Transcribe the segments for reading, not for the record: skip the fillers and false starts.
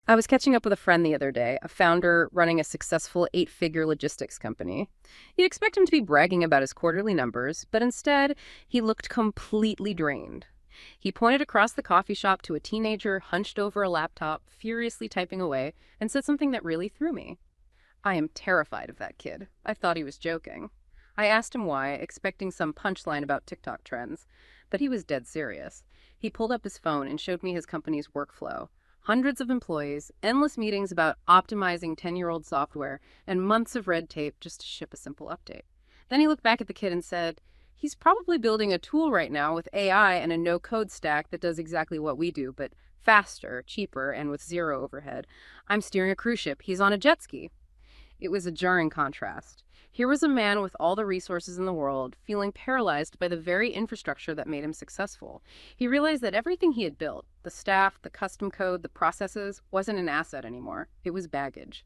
I was catching up with a friend the other day, a founder running a successful 8-figure logistics company. You'd expect him to be bragging about his quarterly numbers, but instead, he looked completely drained. He pointed across the coffee shop to a teenager hunched over a laptop, furiously typing away, and said something that really threw me. I am terrified of that kid. I thought he was joking. I asked him why, expecting some punchline about TikTok trends, but he was dead serious. He pulled up his phone and showed me his company's workflow. Hundreds of employees, endless meetings about optimizing 10-year-old software, and months of red tape just to ship a simple update. Then he looked back at the kid and said, he's probably building a tool right now with AI and a no-code stack that does exactly what we do, but faster, cheaper, and with zero overhead. I'm steering a cruise ship. He's on a jet ski. It was a jarring contrast. Here was a man with all the resources in the world, feeling paralyzed by the very infrastructure that made him successful. He realized that everything he had built, the staff, the custom code, the processes, wasn't an asset anymore. It was baggage.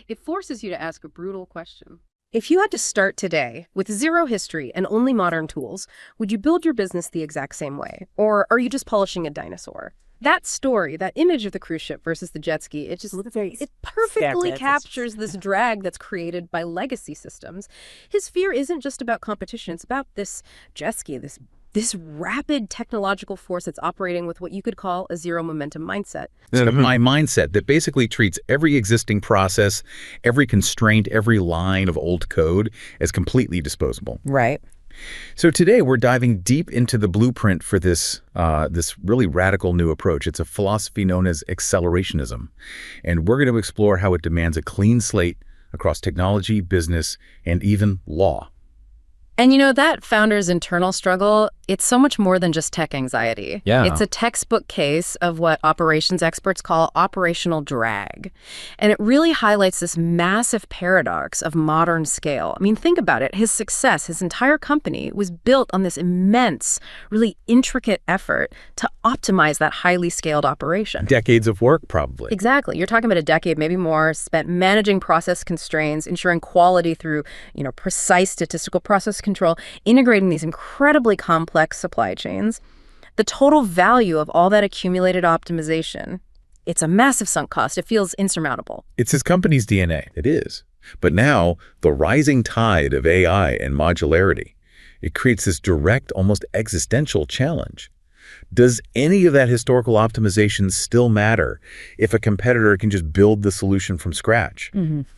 It forces you to ask a brutal question. If you had to start today with zero history and only modern tools, would you build your business the exact same way? Or are you just polishing a dinosaur? That story, that image of the cruise ship versus the jet ski, it perfectly captures this drag that's created by legacy systems. His fear isn't just about competition. It's about this jet ski, this rapid technological force that's operating with what you could call a zero momentum mindset. My mindset that basically treats every existing process, every constraint, every line of old code as completely disposable. Right. So today we're diving deep into the blueprint for this really radical new approach. It's a philosophy known as Accelerationism. And we're going to explore how it demands a clean slate across technology, business, and even law. And you know, that founder's internal struggle, it's so much more than just tech anxiety. Yeah. It's a textbook case of what operations experts call operational drag. And it really highlights this massive paradox of modern scale. I mean, think about it. His success, his entire company was built on this immense, really intricate effort to optimize that highly scaled operation. Decades of work, probably. Exactly. You're talking about a decade, maybe more, spent managing process constraints, ensuring quality through, precise statistical process control, integrating these incredibly complex supply chains. The total value of all that accumulated optimization, it's a massive sunk cost. It feels insurmountable. It's his company's DNA. It is. But now, the rising tide of AI and modularity, it creates this direct, almost existential challenge. Does any of that historical optimization still matter if a competitor can just build the solution from scratch?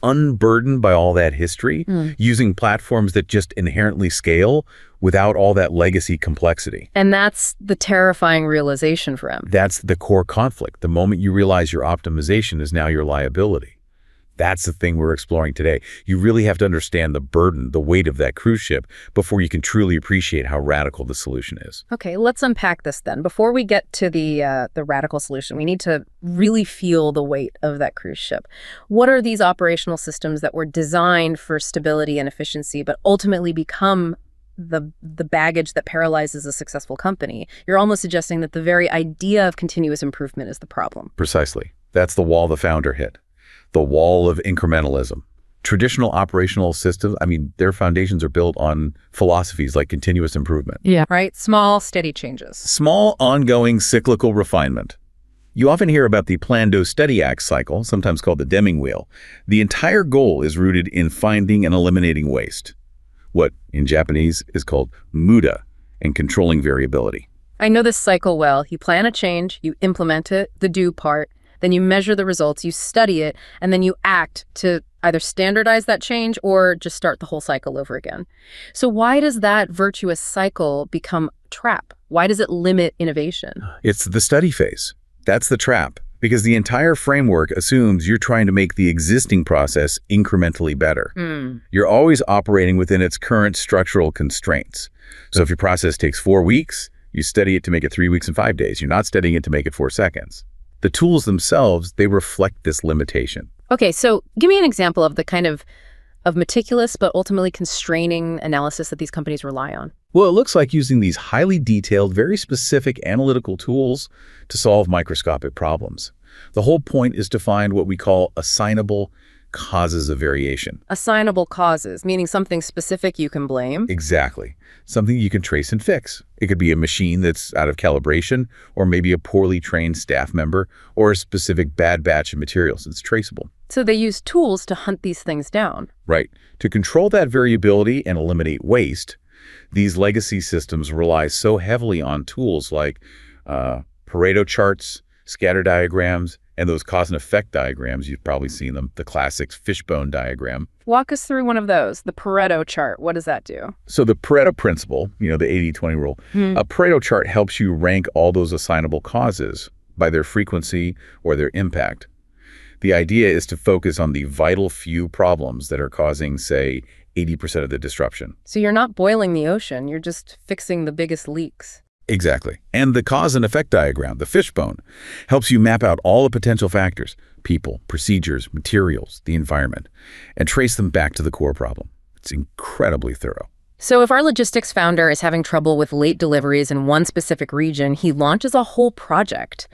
Unburdened by all that history, using platforms that just inherently scale without all that legacy complexity. And that's the terrifying realization for him. That's the core conflict. The moment you realize your optimization is now your liability. That's the thing we're exploring today. You really have to understand the burden, the weight of that cruise ship before you can truly appreciate how radical the solution is. Okay, let's unpack this then. Before we get to the radical solution, we need to really feel the weight of that cruise ship. What are these operational systems that were designed for stability and efficiency, but ultimately become the baggage that paralyzes a successful company? You're almost suggesting that the very idea of continuous improvement is the problem. Precisely. That's the wall the founder hit. The wall of incrementalism. Traditional operational systems, their foundations are built on philosophies like continuous improvement. Yeah. Right? Small, steady changes. Small, ongoing, cyclical refinement. You often hear about the plan-do-study-act cycle, sometimes called the Deming wheel. The entire goal is rooted in finding and eliminating waste, what in Japanese is called muda, and controlling variability. I know this cycle well. You plan a change, you implement it, the do part, then you measure the results, you study it, and then you act to either standardize that change or just start the whole cycle over again. So why does that virtuous cycle become a trap? Why does it limit innovation? It's the study phase. That's the trap, because the entire framework assumes you're trying to make the existing process incrementally better. You're always operating within its current structural constraints. So if your process takes 4 weeks, you study it to make it 3 weeks and 5 days. You're not studying it to make it 4 seconds. The tools themselves, they reflect this limitation. Okay, so give me an example of the kind of meticulous but ultimately constraining analysis that these companies rely on. Well, it looks like using these highly detailed, very specific analytical tools to solve microscopic problems. The whole point is to find what we call assignable, causes of variation. Assignable causes, meaning something specific you can blame? Exactly. Something you can trace and fix. It could be a machine that's out of calibration, or maybe a poorly trained staff member, or a specific bad batch of materials that's traceable. So they use tools to hunt these things down. Right. To control that variability and eliminate waste, these legacy systems rely so heavily on tools like Pareto charts, scatter diagrams, and those cause and effect diagrams. You've probably seen them, the classic fishbone diagram. Walk us through one of those, the Pareto chart. What does that do? So the Pareto principle, the 80-20 rule, a Pareto chart helps you rank all those assignable causes by their frequency or their impact. The idea is to focus on the vital few problems that are causing, say, 80% of the disruption. So you're not boiling the ocean, you're just fixing the biggest leaks. Exactly. And the cause and effect diagram, the fishbone, helps you map out all the potential factors, people, procedures, materials, the environment, and trace them back to the core problem. It's incredibly thorough. So if our logistics founder is having trouble with late deliveries in one specific region, he launches a whole project,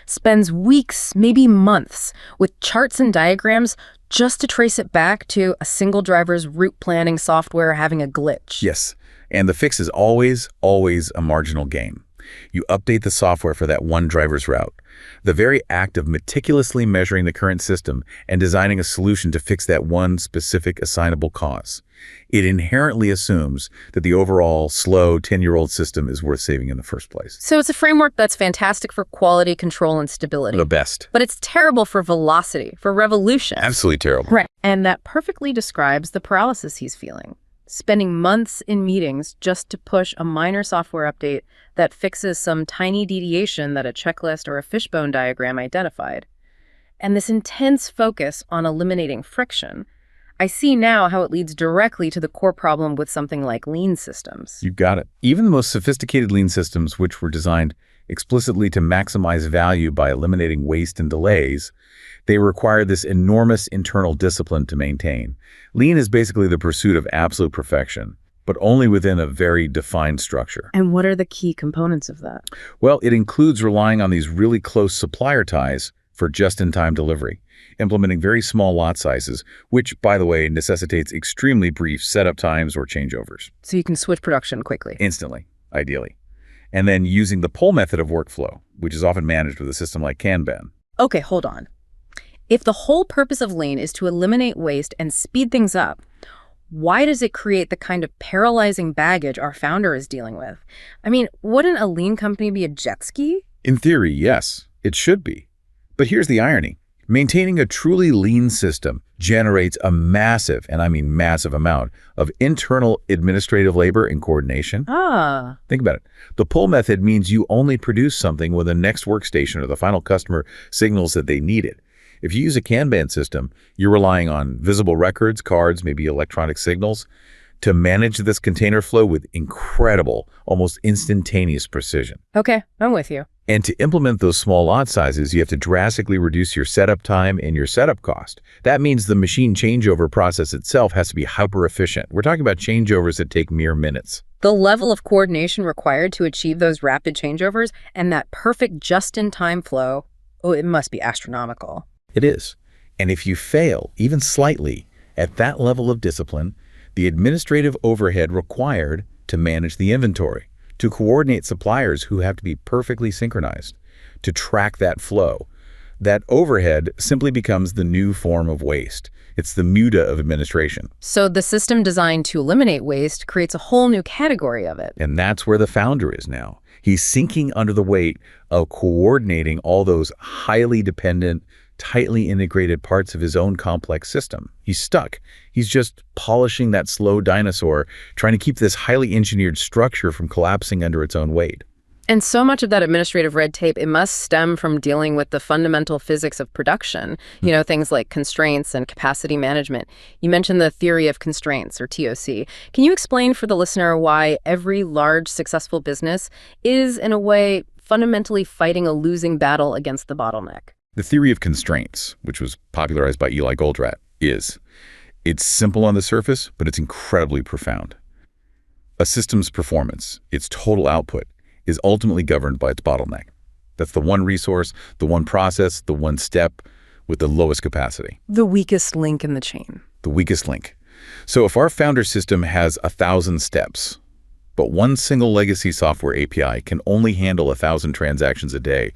spends weeks, maybe months, with charts and diagrams just to trace it back to a single driver's route planning software having a glitch. Yes. And the fix is always a marginal gain. You update the software for that one driver's route. The very act of meticulously measuring the current system and designing a solution to fix that one specific assignable cause. It inherently assumes that the overall slow 10-year-old system is worth saving in the first place. So it's a framework that's fantastic for quality control and stability. The best. But it's terrible for velocity, for revolution. Absolutely terrible. Right. And that perfectly describes the paralysis he's feeling. Spending months in meetings just to push a minor software update that fixes some tiny deviation that a checklist or a fishbone diagram identified. And this intense focus on eliminating friction, I see now how it leads directly to the core problem with something like lean systems. You got it. Even the most sophisticated lean systems, which were designed explicitly to maximize value by eliminating waste and delays, they require this enormous internal discipline to maintain. Lean is basically the pursuit of absolute perfection, but only within a very defined structure. And what are the key components of that? Well, it includes relying on these really close supplier ties for just-in-time delivery, implementing very small lot sizes, which, by the way, necessitates extremely brief setup times or changeovers. So you can switch production quickly. Instantly, ideally. And then using the pull method of workflow, which is often managed with a system like Kanban. Okay, hold on. If the whole purpose of lean is to eliminate waste and speed things up, why does it create the kind of paralyzing baggage our founder is dealing with? I mean, wouldn't a lean company be a jet ski? In theory, yes, it should be. But here's the irony. Maintaining a truly lean system generates a massive, and I mean massive amount, of internal administrative labor and coordination. Think about it. The pull method means you only produce something when the next workstation or the final customer signals that they need it. If you use a Kanban system, you're relying on visible records, cards, maybe electronic signals, to manage this container flow with incredible, almost instantaneous precision. Okay, I'm with you. And to implement those small lot sizes, you have to drastically reduce your setup time and your setup cost. That means the machine changeover process itself has to be hyper efficient. We're talking about changeovers that take mere minutes. The level of coordination required to achieve those rapid changeovers and that perfect just-in-time flow, oh, it must be astronomical. It is. And if you fail, even slightly, at that level of discipline, the administrative overhead required to manage the inventory, to coordinate suppliers who have to be perfectly synchronized, to track that flow, that overhead simply becomes the new form of waste. It's the muda of administration. So the system designed to eliminate waste creates a whole new category of it. And that's where the founder is now. He's sinking under the weight of coordinating all those highly dependent, tightly integrated parts of his own complex system. He's stuck. He's just polishing that slow dinosaur, trying to keep this highly engineered structure from collapsing under its own weight. And so much of that administrative red tape, it must stem from dealing with the fundamental physics of production, things like constraints and capacity management. You mentioned the theory of constraints, or TOC. Can you explain for the listener why every large, successful business is, in a way, fundamentally fighting a losing battle against the bottleneck? The theory of constraints, which was popularized by Eli Goldratt, it's simple on the surface, but it's incredibly profound. A system's performance, its total output, is ultimately governed by its bottleneck. That's the one resource, the one process, the one step with the lowest capacity. The weakest link in the chain. The weakest link. So if our founder system has 1,000 steps, but one single legacy software API can only handle 1,000 transactions a day,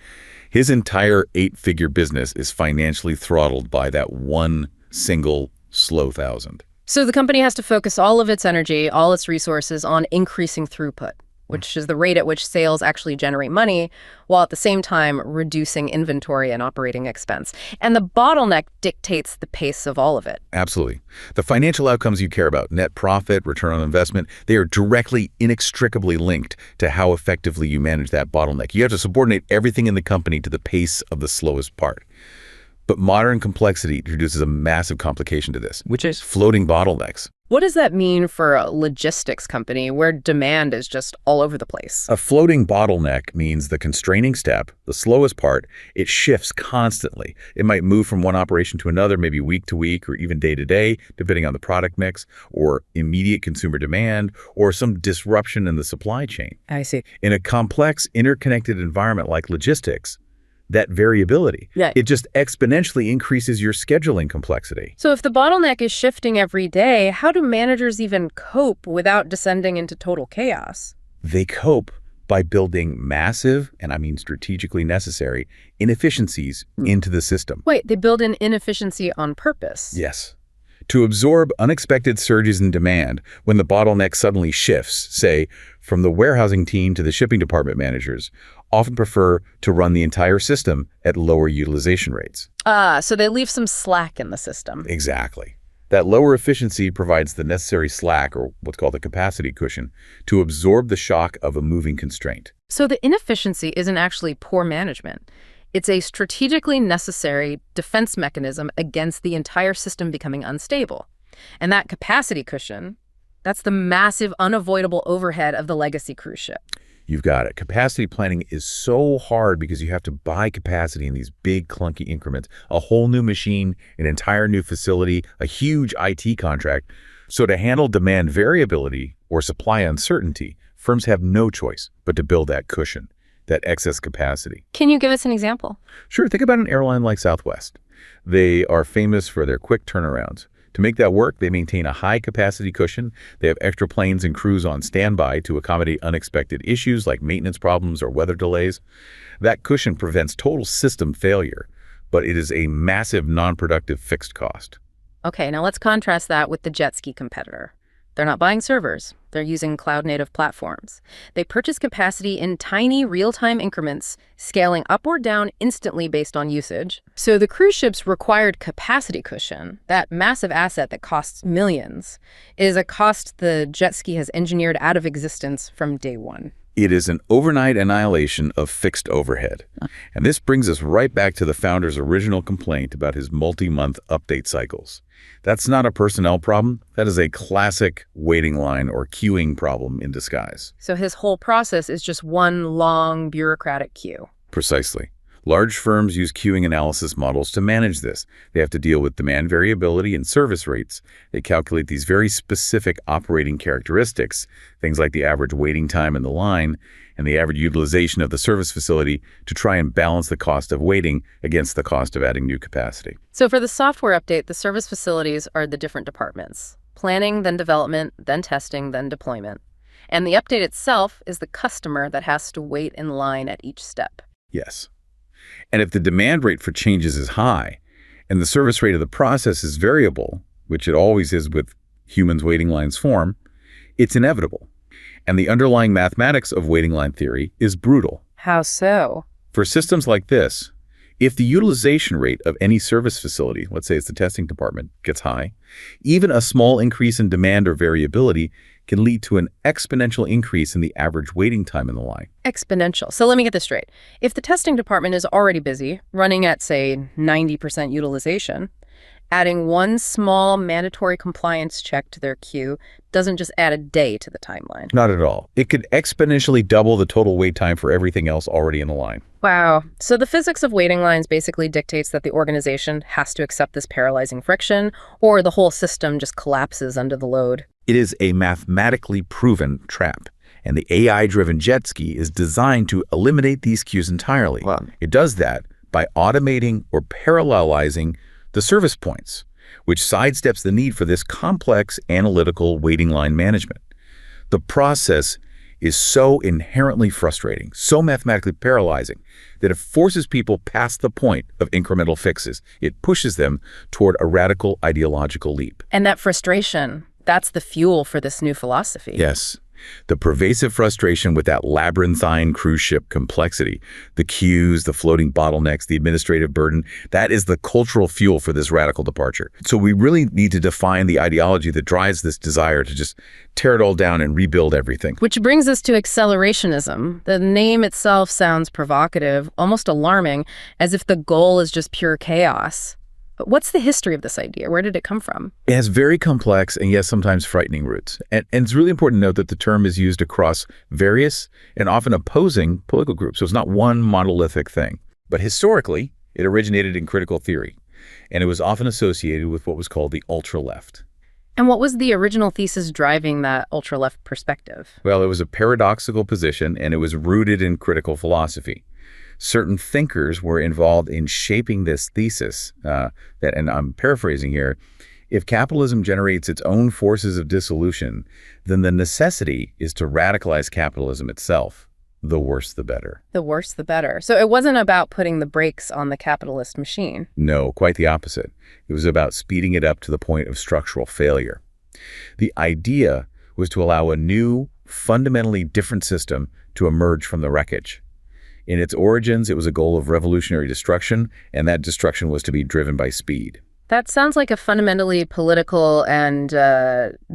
his entire 8-figure business is financially throttled by that one single slow 1,000. So the company has to focus all of its energy, all its resources on increasing throughput, which is the rate at which sales actually generate money, while at the same time reducing inventory and operating expense. And the bottleneck dictates the pace of all of it. Absolutely. The financial outcomes you care about, net profit, return on investment, they are directly, inextricably linked to how effectively you manage that bottleneck. You have to subordinate everything in the company to the pace of the slowest part. But modern complexity introduces a massive complication to this, which is floating bottlenecks. What does that mean for a logistics company where demand is just all over the place? A floating bottleneck means the constraining step, the slowest part, it shifts constantly. It might move from one operation to another, maybe week to week or even day to day, depending on the product mix or immediate consumer demand or some disruption in the supply chain. I see. In a complex, interconnected environment like logistics, that variability, it just exponentially increases your scheduling complexity. So if the bottleneck is shifting every day, how do managers even cope without descending into total chaos? They cope by building massive, and I mean strategically necessary, inefficiencies into the system. Wait, they build in inefficiency on purpose? Yes. To absorb unexpected surges in demand when the bottleneck suddenly shifts, say, from the warehousing team to the shipping department managers, often prefer to run the entire system at lower utilization rates. So they leave some slack in the system. Exactly. That lower efficiency provides the necessary slack, or what's called a capacity cushion, to absorb the shock of a moving constraint. So the inefficiency isn't actually poor management. It's a strategically necessary defense mechanism against the entire system becoming unstable. And that capacity cushion, that's the massive, unavoidable overhead of the legacy cruise ship. You've got it. Capacity planning is so hard because you have to buy capacity in these big, clunky increments, a whole new machine, an entire new facility, a huge IT contract. So to handle demand variability or supply uncertainty, firms have no choice but to build that cushion, that excess capacity. Can you give us an example? Sure. Think about an airline like Southwest. They are famous for their quick turnarounds. To make that work, they maintain a high-capacity cushion. They have extra planes and crews on standby to accommodate unexpected issues like maintenance problems or weather delays. That cushion prevents total system failure, but it is a massive non-productive fixed cost. Okay, now let's contrast that with the jet ski competitor. They're not buying servers. They're using cloud-native platforms. They purchase capacity in tiny, real-time increments, scaling up or down instantly based on usage. So the cruise ship's required capacity cushion, that massive asset that costs millions, is a cost the jet ski has engineered out of existence from day one. It is an overnight annihilation of fixed overhead. And this brings us right back to the founder's original complaint about his multi-month update cycles. That's not a personnel problem. That is a classic waiting line or queuing problem in disguise. So his whole process is just one long bureaucratic queue. Precisely. Large firms use queuing analysis models to manage this. They have to deal with demand variability and service rates. They calculate these very specific operating characteristics, things like the average waiting time in the line and the average utilization of the service facility, to try and balance the cost of waiting against the cost of adding new capacity. So for the software update, the service facilities are the different departments: planning, then development, then testing, then deployment. And the update itself is the customer that has to wait in line at each step. Yes. And if the demand rate for changes is high and the service rate of the process is variable, which it always is with humans waiting lines form, it's inevitable. And the underlying mathematics of waiting line theory is brutal. How so? For systems like this, if the utilization rate of any service facility, let's say it's the testing department, gets high, even a small increase in demand or variability can lead to an exponential increase in the average waiting time in the line. Exponential. So let me get this straight. If the testing department is already busy, running at, say, 90% utilization, adding one small mandatory compliance check to their queue doesn't just add a day to the timeline. Not at all. It could exponentially double the total wait time for everything else already in the line. Wow. So the physics of waiting lines basically dictates that the organization has to accept this paralyzing friction, or the whole system just collapses under the load. It is a mathematically proven trap, and the AI-driven jet ski is designed to eliminate these queues entirely. Wow. It does that by automating or parallelizing the service points, which sidesteps the need for this complex analytical waiting line management. The process is so inherently frustrating, so mathematically paralyzing, that it forces people past the point of incremental fixes. It pushes them toward a radical ideological leap. And that frustration, that's the fuel for this new philosophy. Yes. The pervasive frustration with that labyrinthine cruise ship complexity, the queues, the floating bottlenecks, the administrative burden, that is the cultural fuel for this radical departure. So we really need to define the ideology that drives this desire to just tear it all down and rebuild everything. Which brings us to accelerationism. The name itself sounds provocative, almost alarming, as if the goal is just pure chaos. But what's the history of this idea? Where did it come from? It has very complex and yes, sometimes frightening roots. And it's really important to note that the term is used across various and often opposing political groups. So it's not one monolithic thing. But historically, it originated in critical theory, and it was often associated with what was called the ultra-left. And what was the original thesis driving that ultra-left perspective? Well, it was a paradoxical position, and it was rooted in critical philosophy. Certain thinkers were involved in shaping this thesis and I'm paraphrasing here, if capitalism generates its own forces of dissolution, then the necessity is to radicalize capitalism itself. The worse, the better. The worse, the better. So it wasn't about putting the brakes on the capitalist machine. No, quite the opposite. It was about speeding it up to the point of structural failure. The idea was to allow a new, fundamentally different system to emerge from the wreckage. In its origins, it was a goal of revolutionary destruction, and that destruction was to be driven by speed. That sounds like a fundamentally political and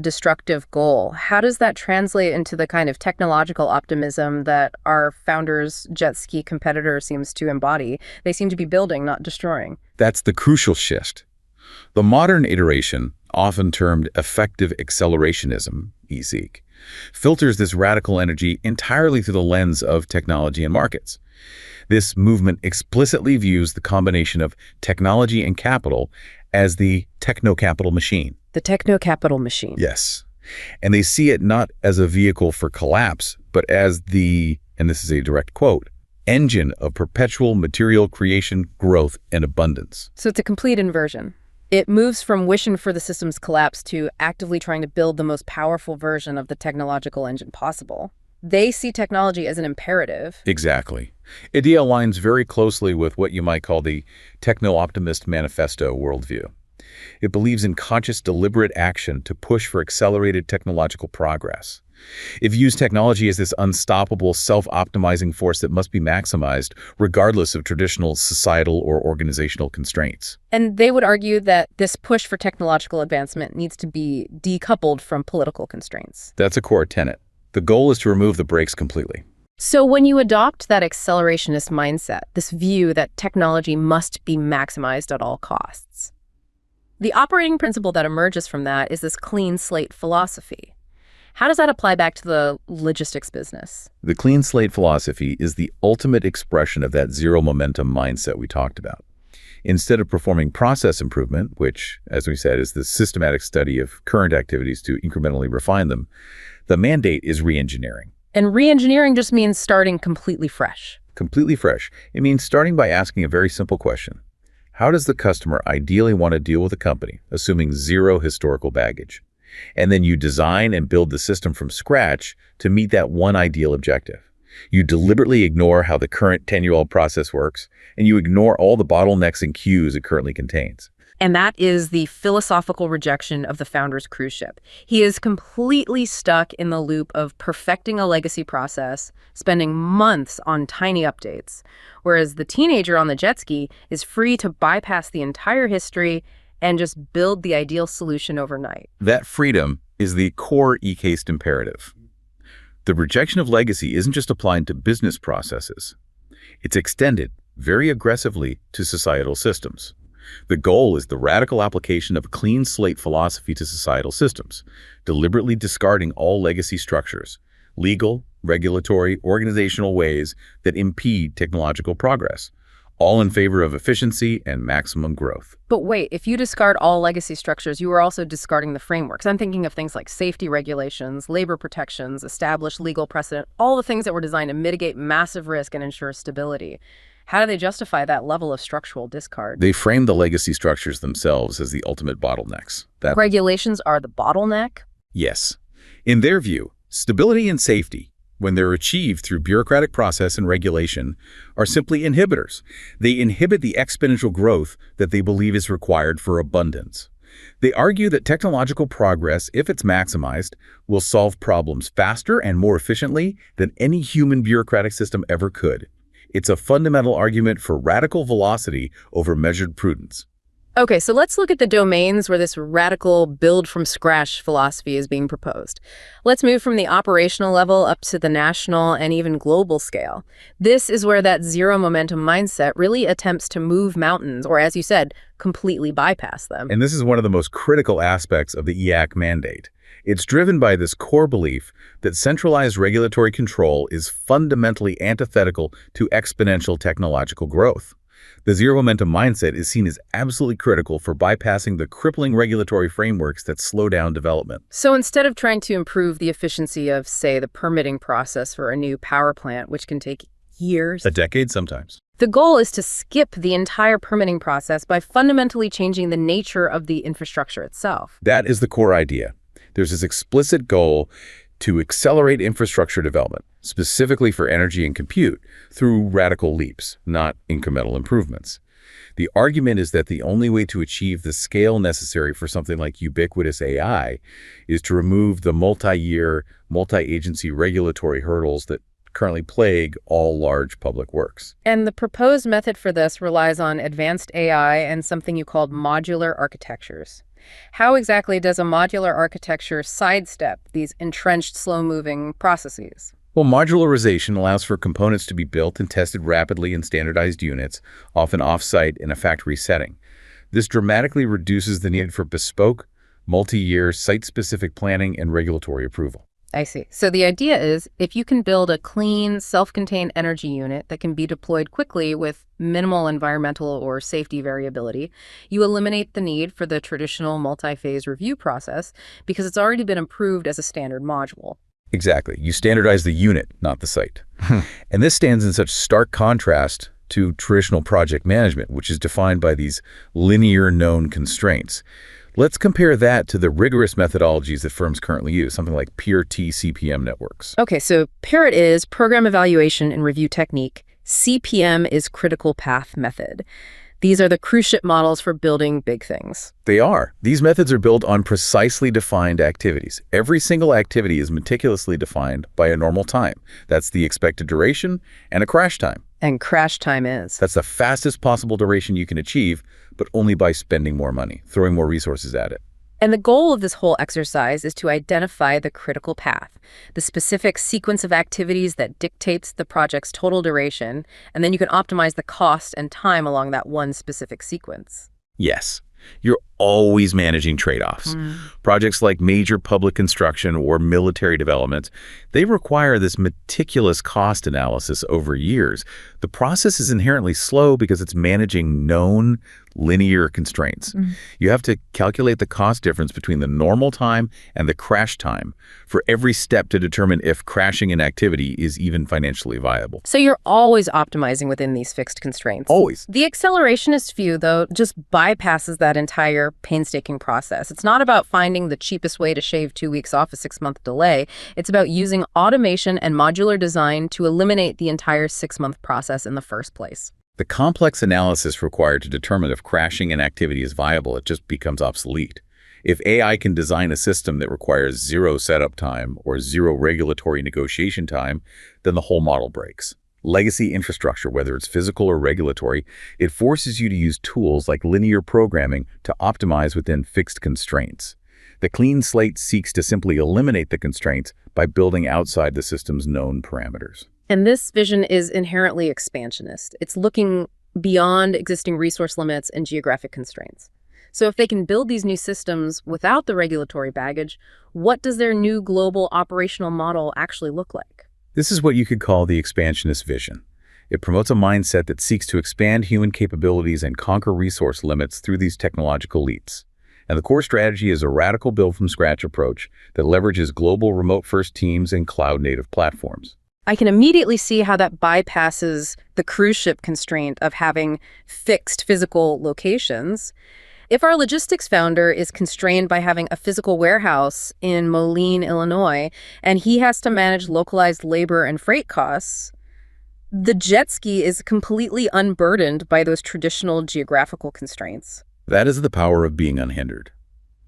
destructive goal. How does that translate into the kind of technological optimism that our founder's jet ski competitor seems to embody? They seem to be building, not destroying. That's the crucial shift. The modern iteration, often termed effective accelerationism, ESEC, filters this radical energy entirely through the lens of technology and markets. This movement explicitly views the combination of technology and capital as the techno-capital machine. The techno-capital machine. Yes. And they see it not as a vehicle for collapse, but as the, and this is a direct quote, engine of perpetual material creation, growth, and abundance. So it's a complete inversion. It moves from wishing for the system's collapse to actively trying to build the most powerful version of the technological engine possible. They see technology as an imperative. Exactly. It aligns very closely with what you might call the techno-optimist manifesto worldview. It believes in conscious, deliberate action to push for accelerated technological progress. It views technology as this unstoppable, self-optimizing force that must be maximized regardless of traditional societal or organizational constraints. And they would argue that this push for technological advancement needs to be decoupled from political constraints. That's a core tenet. The goal is to remove the brakes completely. So when you adopt that accelerationist mindset, this view that technology must be maximized at all costs, the operating principle that emerges from that is this clean slate philosophy. How does that apply back to the logistics business? The clean slate philosophy is the ultimate expression of that zero momentum mindset we talked about. Instead of performing process improvement, which, as we said, is the systematic study of current activities to incrementally refine them, the mandate is reengineering. And reengineering just means starting completely fresh. Completely fresh. It means starting by asking a very simple question. How does the customer ideally want to deal with a company, assuming zero historical baggage? And then you design and build the system from scratch to meet that one ideal objective. You deliberately ignore how the current 10-year-old process works, and you ignore all the bottlenecks and queues it currently contains. And that is the philosophical rejection of the founder's cruise ship. He is completely stuck in the loop of perfecting a legacy process, spending months on tiny updates, whereas the teenager on the jet ski is free to bypass the entire history and just build the ideal solution overnight. That freedom is the core eCased imperative. The rejection of legacy isn't just applied to business processes. It's extended very aggressively to societal systems. The goal is the radical application of a clean slate philosophy to societal systems, deliberately discarding all legacy structures, legal, regulatory, organizational ways that impede technological progress, all in favor of efficiency and maximum growth. But wait, if you discard all legacy structures, you are also discarding the frameworks. I'm thinking of things like safety regulations, labor protections, established legal precedent, all the things that were designed to mitigate massive risk and ensure stability. How do they justify that level of structural discard? They frame the legacy structures themselves as the ultimate bottlenecks. Regulations are the bottleneck? Yes. In their view, stability and safety, when they're achieved through bureaucratic process and regulation, are simply inhibitors. They inhibit the exponential growth that they believe is required for abundance. They argue that technological progress, if it's maximized, will solve problems faster and more efficiently than any human bureaucratic system ever could. It's a fundamental argument for radical velocity over measured prudence. Okay, so let's look at the domains where this radical build-from-scratch philosophy is being proposed. Let's move from the operational level up to the national and even global scale. This is where that zero-momentum mindset really attempts to move mountains, or as you said, completely bypass them. And this is one of the most critical aspects of the EAC mandate. It's driven by this core belief that centralized regulatory control is fundamentally antithetical to exponential technological growth. The zero-momentum mindset is seen as absolutely critical for bypassing the crippling regulatory frameworks that slow down development. So instead of trying to improve the efficiency of, say, the permitting process for a new power plant, which can take years, a decade sometimes, the goal is to skip the entire permitting process by fundamentally changing the nature of the infrastructure itself. That is the core idea. There's this explicit goal to accelerate infrastructure development, specifically for energy and compute, through radical leaps, not incremental improvements. The argument is that the only way to achieve the scale necessary for something like ubiquitous AI is to remove the multi-year, multi-agency regulatory hurdles that currently plague all large public works. And the proposed method for this relies on advanced AI and something you called modular architectures. How exactly does a modular architecture sidestep these entrenched, slow-moving processes? Well, modularization allows for components to be built and tested rapidly in standardized units, often off-site in a factory setting. This dramatically reduces the need for bespoke, multi-year, site-specific planning and regulatory approval. I see. So the idea is, if you can build a clean, self-contained energy unit that can be deployed quickly with minimal environmental or safety variability, you eliminate the need for the traditional multi-phase review process because it's already been approved as a standard module. Exactly. You standardize the unit, not the site. And this stands in such stark contrast to traditional project management, which is defined by these linear known constraints. Let's compare that to the rigorous methodologies that firms currently use, something like PRT CPM networks. Okay, so PERT is Program Evaluation and Review Technique. CPM is Critical Path Method. These are the cruise ship models for building big things. They are. These methods are built on precisely defined activities. Every single activity is meticulously defined by a normal time. That's the expected duration and a crash time. And crash time is? That's the fastest possible duration you can achieve, but only by spending more money, throwing more resources at it. And the goal of this whole exercise is to identify the critical path, the specific sequence of activities that dictates the project's total duration, and then you can optimize the cost and time along that one specific sequence. Yes. You're always managing trade-offs. Projects like major public construction or military development, they require this meticulous cost analysis over years. The process is inherently slow because it's managing known linear constraints. You have to calculate the cost difference between the normal time and the crash time for every step to determine if crashing an activity is even financially viable. So you're always optimizing within these fixed constraints. Always. The accelerationist view, though, just bypasses that entire painstaking process. It's not about finding the cheapest way to shave 2 weeks off a 6-month delay. It's about using automation and modular design to eliminate the entire 6-month process in the first place. The complex analysis required to determine if crashing an activity is viable, it just becomes obsolete. If AI can design a system that requires 0 setup time or 0 regulatory negotiation time, then the whole model breaks. Legacy infrastructure, whether it's physical or regulatory, it forces you to use tools like linear programming to optimize within fixed constraints. The clean slate seeks to simply eliminate the constraints by building outside the system's known parameters. And this vision is inherently expansionist. It's looking beyond existing resource limits and geographic constraints. So if they can build these new systems without the regulatory baggage, what does their new global operational model actually look like? This is what you could call the expansionist vision. It promotes a mindset that seeks to expand human capabilities and conquer resource limits through these technological leaps. And the core strategy is a radical build-from-scratch approach that leverages global remote-first teams and cloud-native platforms. I can immediately see how that bypasses the cruise ship constraint of having fixed physical locations. If our logistics founder is constrained by having a physical warehouse in Moline, Illinois, and he has to manage localized labor and freight costs, the jet ski is completely unburdened by those traditional geographical constraints. That is the power of being unhindered.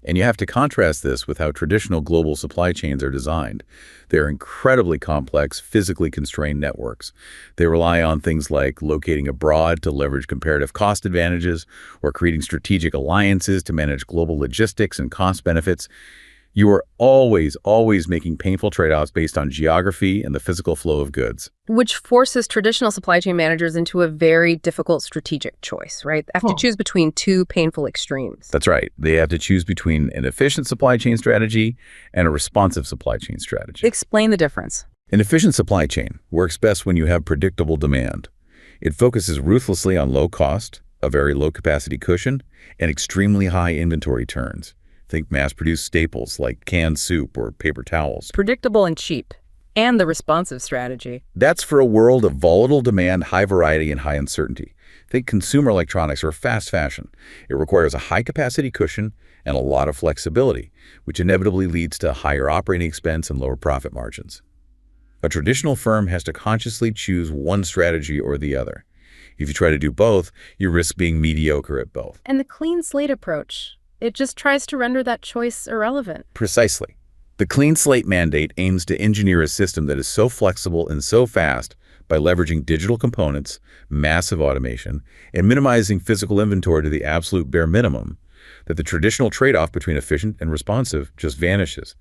And you have to contrast this with how traditional global supply chains are designed. They're incredibly complex, physically constrained networks. They rely on things like locating abroad to leverage comparative cost advantages or creating strategic alliances to manage global logistics and cost benefits. You are always making painful trade-offs based on geography and the physical flow of goods. Which forces traditional supply chain managers into a very difficult strategic choice, right? They have to choose between two painful extremes. That's right. They have to choose between an efficient supply chain strategy and a responsive supply chain strategy. Explain the difference. An efficient supply chain works best when you have predictable demand. It focuses ruthlessly on low cost, a very low capacity cushion, and extremely high inventory turns. Think mass-produced staples like canned soup or paper towels. Predictable and cheap. And the responsive strategy. That's for a world of volatile demand, high variety, and high uncertainty. Think consumer electronics or fast fashion. It requires a high-capacity cushion and a lot of flexibility, which inevitably leads to higher operating expense and lower profit margins. A traditional firm has to consciously choose one strategy or the other. If you try to do both, you risk being mediocre at both. And the clean slate approach, it just tries to render that choice irrelevant. Precisely. The clean slate mandate aims to engineer a system that is so flexible and so fast by leveraging digital components, massive automation, and minimizing physical inventory to the absolute bare minimum that the traditional trade-off between efficient and responsive just vanishes.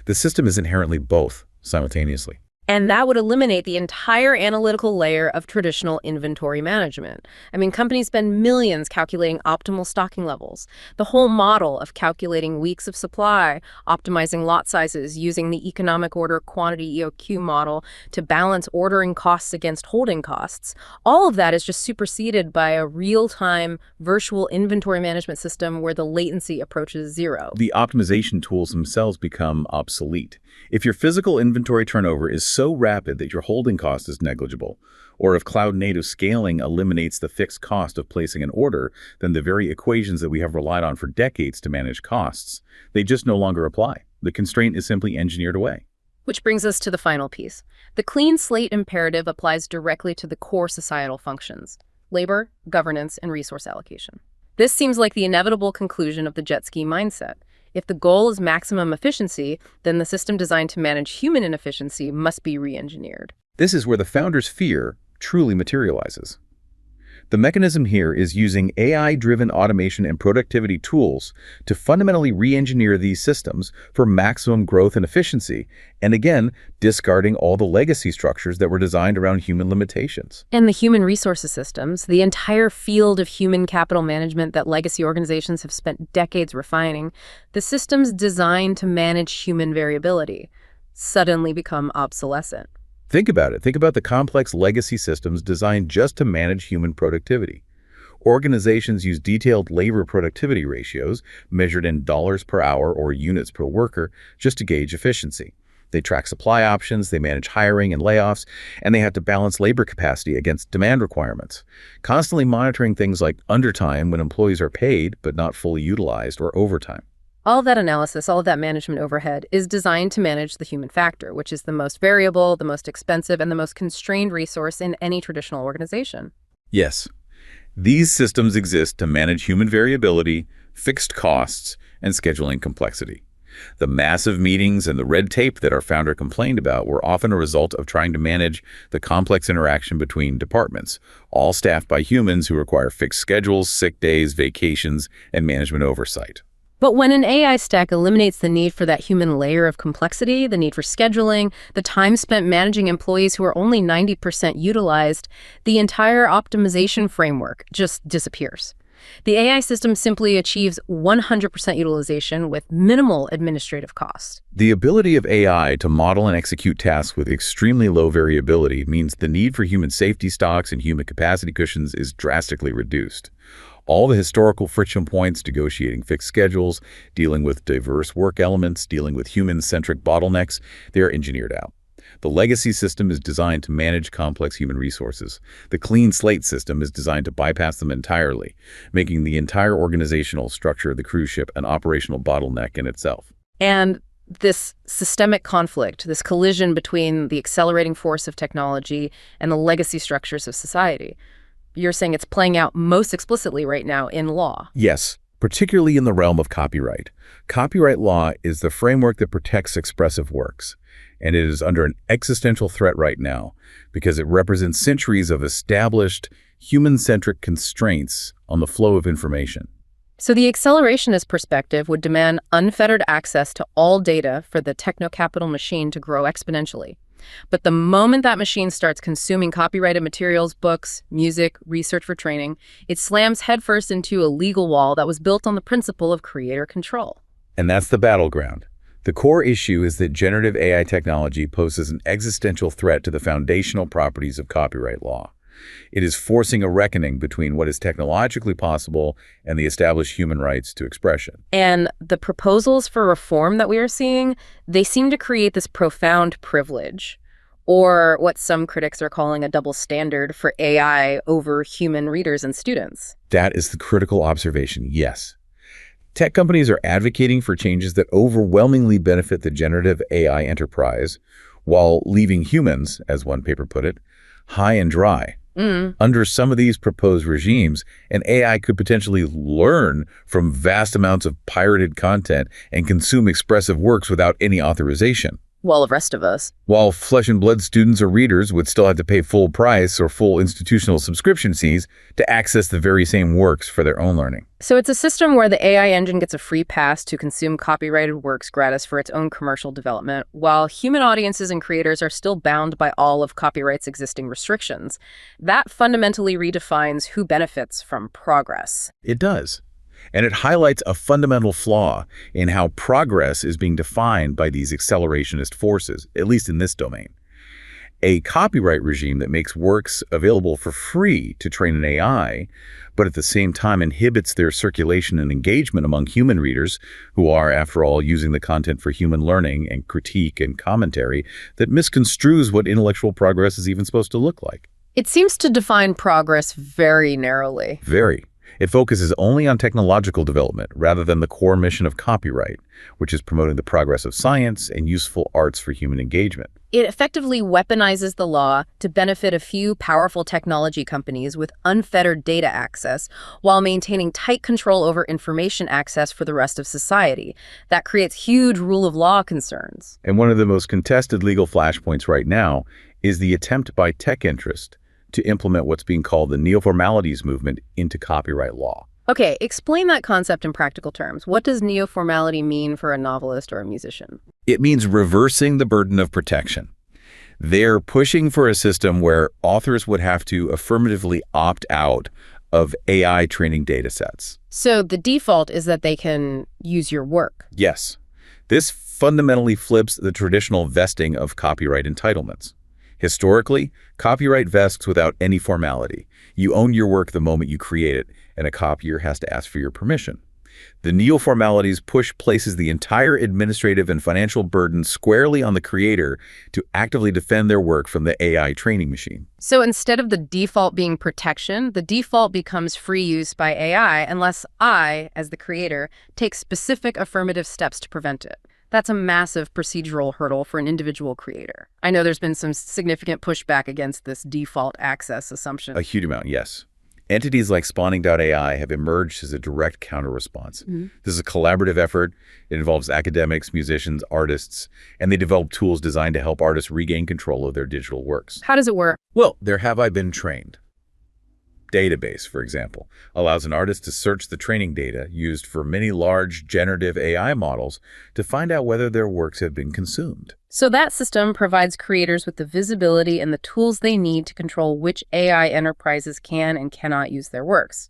The system is inherently both simultaneously. And that would eliminate the entire analytical layer of traditional inventory management. I mean, companies spend millions calculating optimal stocking levels. The whole model of calculating weeks of supply, optimizing lot sizes, using the economic order quantity EOQ model to balance ordering costs against holding costs, all of that is just superseded by a real-time virtual inventory management system where the latency approaches zero. The optimization tools themselves become obsolete. If your physical inventory turnover is so rapid that your holding cost is negligible, or if cloud-native scaling eliminates the fixed cost of placing an order, then the very equations that we have relied on for decades to manage costs, they just no longer apply. The constraint is simply engineered away. Which brings us to the final piece. The clean slate imperative applies directly to the core societal functions: labor, governance, and resource allocation. This seems like the inevitable conclusion of the jet ski mindset. If the goal is maximum efficiency, then the system designed to manage human inefficiency must be re-engineered. This is where the founder's fear truly materializes. The mechanism here is using AI-driven automation and productivity tools to fundamentally re-engineer these systems for maximum growth and efficiency, and again, discarding all the legacy structures that were designed around human limitations. And the human resources systems, the entire field of human capital management that legacy organizations have spent decades refining, the systems designed to manage human variability, suddenly become obsolescent. Think about it. Think about the complex legacy systems designed just to manage human productivity. Organizations use detailed labor productivity ratios measured in dollars per hour or units per worker just to gauge efficiency. They track supply options, they manage hiring and layoffs, and they have to balance labor capacity against demand requirements, constantly monitoring things like undertime when employees are paid but not fully utilized, or overtime. All of that analysis, all of that management overhead is designed to manage the human factor, which is the most variable, the most expensive, and the most constrained resource in any traditional organization. Yes, these systems exist to manage human variability, fixed costs, and scheduling complexity. The massive meetings and the red tape that our founder complained about were often a result of trying to manage the complex interaction between departments, all staffed by humans who require fixed schedules, sick days, vacations, and management oversight. But when an AI stack eliminates the need for that human layer of complexity, the need for scheduling, the time spent managing employees who are only 90% utilized, the entire optimization framework just disappears. The AI system simply achieves 100% utilization with minimal administrative costs. The ability of AI to model and execute tasks with extremely low variability means the need for human safety stocks and human capacity cushions is drastically reduced. All the historical friction points, negotiating fixed schedules, dealing with diverse work elements, dealing with human-centric bottlenecks, they are engineered out. The legacy system is designed to manage complex human resources. The clean slate system is designed to bypass them entirely, making the entire organizational structure of the cruise ship an operational bottleneck in itself. And this systemic conflict, this collision between the accelerating force of technology and the legacy structures of society, you're saying it's playing out most explicitly right now in law. Yes, particularly in the realm of copyright. Copyright law is the framework that protects expressive works, and it is under an existential threat right now because it represents centuries of established human-centric constraints on the flow of information. So the accelerationist perspective would demand unfettered access to all data for the techno-capital machine to grow exponentially. But the moment that machine starts consuming copyrighted materials, books, music, research for training, it slams headfirst into a legal wall that was built on the principle of creator control. And that's the battleground. The core issue is that generative AI technology poses an existential threat to the foundational properties of copyright law. It is forcing a reckoning between what is technologically possible and the established human rights to expression. And the proposals for reform that we are seeing, they seem to create this profound privilege, or what some critics are calling a double standard for AI over human readers and students. That is the critical observation, yes. Tech companies are advocating for changes that overwhelmingly benefit the generative AI enterprise, while leaving humans, as one paper put it, high and dry. Under some of these proposed regimes, an AI could potentially learn from vast amounts of pirated content and consume expressive works without any authorization. Well, the rest of us. While flesh and blood students or readers would still have to pay full price or full institutional subscription fees to access the very same works for their own learning. So it's a system where the AI engine gets a free pass to consume copyrighted works gratis for its own commercial development, while human audiences and creators are still bound by all of copyright's existing restrictions. That fundamentally redefines who benefits from progress. It does. And it highlights a fundamental flaw in how progress is being defined by these accelerationist forces, at least in this domain. A copyright regime that makes works available for free to train an AI, but at the same time inhibits their circulation and engagement among human readers, who are, after all, using the content for human learning and critique and commentary, that misconstrues what intellectual progress is even supposed to look like. It seems to define progress very narrowly. Very. It focuses only on technological development rather than the core mission of copyright, which is promoting the progress of science and useful arts for human engagement. It effectively weaponizes the law to benefit a few powerful technology companies with unfettered data access while maintaining tight control over information access for the rest of society. That creates huge rule of law concerns. And one of the most contested legal flashpoints right now is the attempt by tech interest to implement what's being called the neo-formalities movement into copyright law. Okay, explain that concept in practical terms. What does neo-formality mean for a novelist or a musician? It means reversing the burden of protection. They're pushing for a system where authors would have to affirmatively opt out of AI training data sets. So the default is that they can use your work. Yes. This fundamentally flips the traditional vesting of copyright entitlements. Historically, copyright vests without any formality. You own your work the moment you create it, and a copier has to ask for your permission. The neo-formalities push places the entire administrative and financial burden squarely on the creator to actively defend their work from the AI training machine. So instead of the default being protection, the default becomes free use by AI unless I, as the creator, take specific affirmative steps to prevent it. That's a massive procedural hurdle for an individual creator. I know there's been some significant pushback against this default access assumption. A huge amount, yes. Entities like Spawning.ai have emerged as a direct counter-response. This is a collaborative effort. It involves academics, musicians, artists, and they develop tools designed to help artists regain control of their digital works. How does it work? Well, their Have I Been Trained database, for example, allows an artist to search the training data used for many large generative AI models to find out whether their works have been consumed. So that system provides creators with the visibility and the tools they need to control which AI enterprises can and cannot use their works.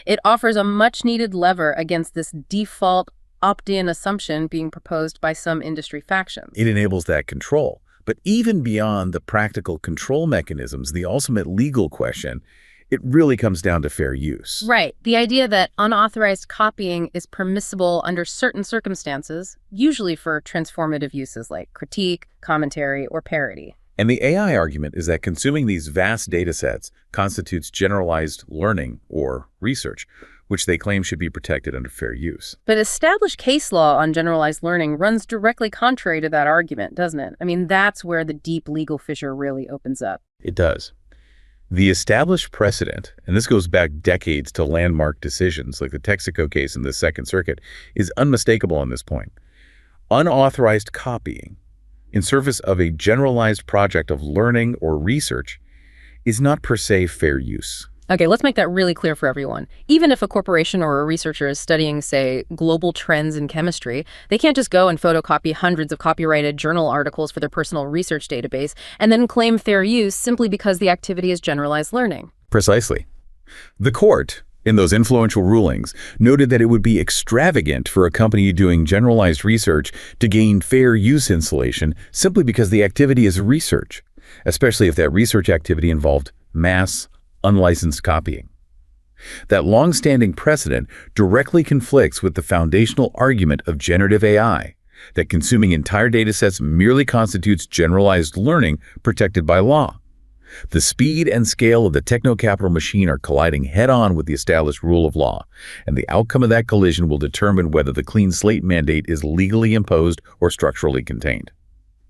It offers a much-needed lever against this default opt-in assumption being proposed by some industry factions. It enables that control. But even beyond the practical control mechanisms, the ultimate legal question It really comes down to fair use. Right. The idea that unauthorized copying is permissible under certain circumstances, usually for transformative uses like critique, commentary, or parody. And the AI argument is that consuming these vast data sets constitutes generalized learning or research, which they claim should be protected under fair use. But established case law on generalized learning runs directly contrary to that argument, doesn't it? I mean, that's where the deep legal fissure really opens up. It does. The established precedent, and this goes back decades to landmark decisions like the Texaco case in the Second Circuit, is unmistakable on this point. Unauthorized copying in service of a generalized project of learning or research is not per se fair use. Okay, let's make that really clear for everyone. Even if a corporation or a researcher is studying, say, global trends in chemistry, they can't just go and photocopy hundreds of copyrighted journal articles for their personal research database and then claim fair use simply because the activity is generalized learning. Precisely. The court, in those influential rulings, noted that it would be extravagant for a company doing generalized research to gain fair use installation simply because the activity is research, especially if that research activity involved mass, unlicensed copying. That long-standing precedent directly conflicts with the foundational argument of generative AI, that consuming entire datasets merely constitutes generalized learning protected by law. The speed and scale of the techno-capital machine are colliding head-on with the established rule of law, and the outcome of that collision will determine whether the clean slate mandate is legally imposed or structurally contained.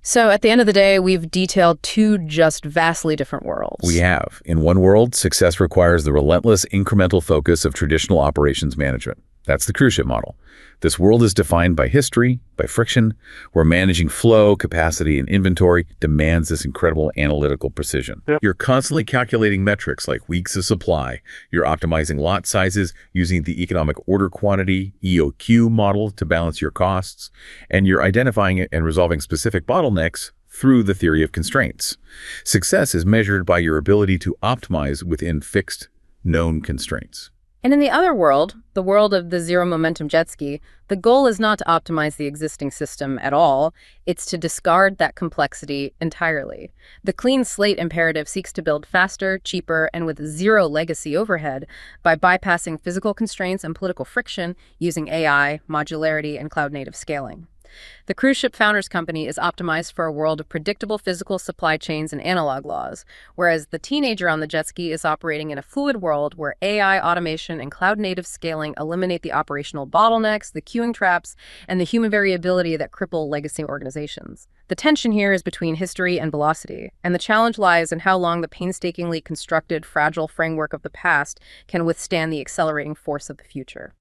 So at the end of the day, we've detailed two just vastly different worlds. We have. In one world, success requires the relentless incremental focus of traditional operations management. That's the cruise ship model. This world is defined by history, by friction, where managing flow, capacity, and inventory demands this incredible analytical precision. Yep. You're constantly calculating metrics like weeks of supply. You're optimizing lot sizes using the economic order quantity, EOQ model to balance your costs, and you're identifying and resolving specific bottlenecks through the theory of constraints. Success is measured by your ability to optimize within fixed, known constraints. And in the other world, the world of the zero-momentum jet ski, the goal is not to optimize the existing system at all. It's to discard that complexity entirely. The clean slate imperative seeks to build faster, cheaper, and with zero legacy overhead by bypassing physical constraints and political friction using AI, modularity, and cloud-native scaling. The cruise ship founders company is optimized for a world of predictable physical supply chains and analog laws, whereas the teenager on the jet ski is operating in a fluid world where AI, automation, and cloud-native scaling eliminate the operational bottlenecks, the queuing traps, and the human variability that cripple legacy organizations. The tension here is between history and velocity, and the challenge lies in how long the painstakingly constructed, fragile framework of the past can withstand the accelerating force of the future.